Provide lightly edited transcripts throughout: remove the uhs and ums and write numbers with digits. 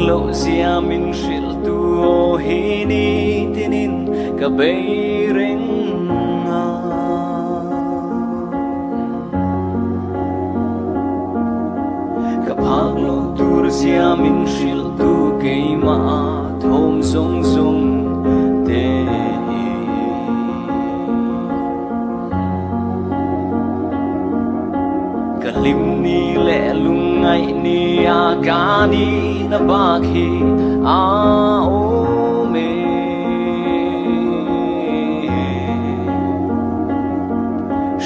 lo zia min shil tu o hi ni tinin ka beireng ka phak lo tur zia min shil tu ke ma thom zong zong te lim ni le lungai ni agani na bakhi a o me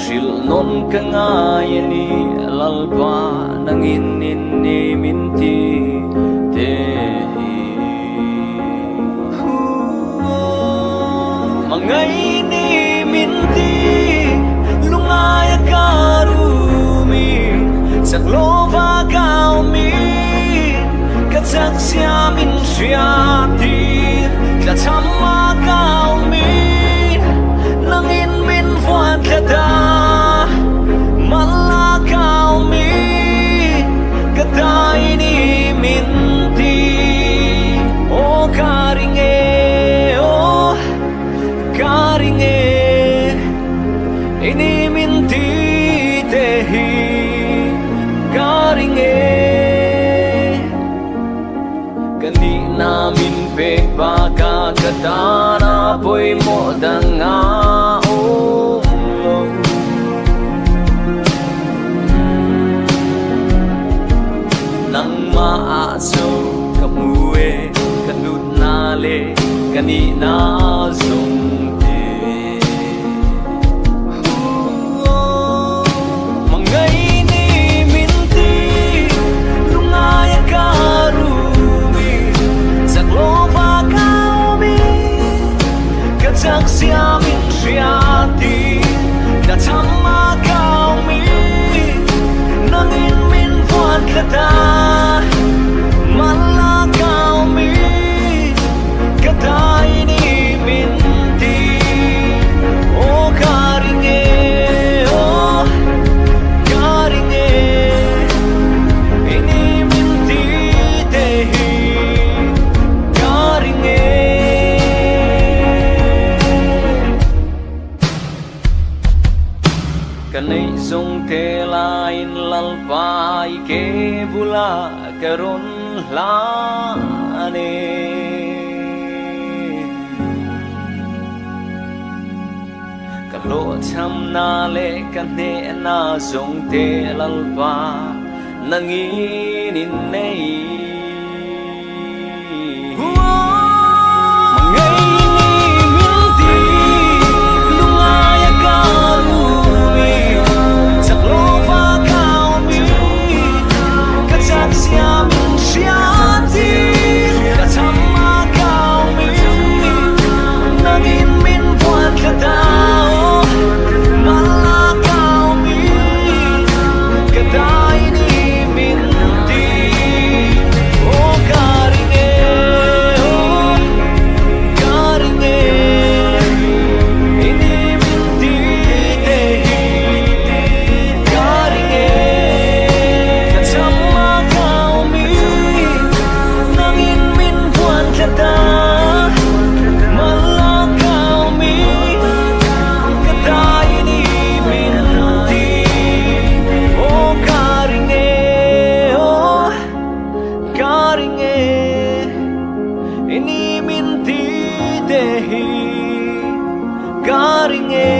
shil non kanga ni lalpa nangin ni minti te mangai ni minti lungai karu chắc lô và cao mi các chắc xia min xia ti là chăm ma cao mi nang in min vuan cả ta mà la cao mi cả ta ini min ti o karinge o karinge ini min ti te hi kanina min pe baka katana poi mo danga o nang maaso kamue kanut na le kanina zong chắc xia min xia ti đã chăm ma cao mi nang in min vuan cả ta mà la cao mi cả ta ini min ti o karinge o karinge ini min ti te hi karinge kanai zong te lain lalpai ke bula karon la ane kalo cham na le kane na zong te lalpa nangin in nei ini minti dehi karinge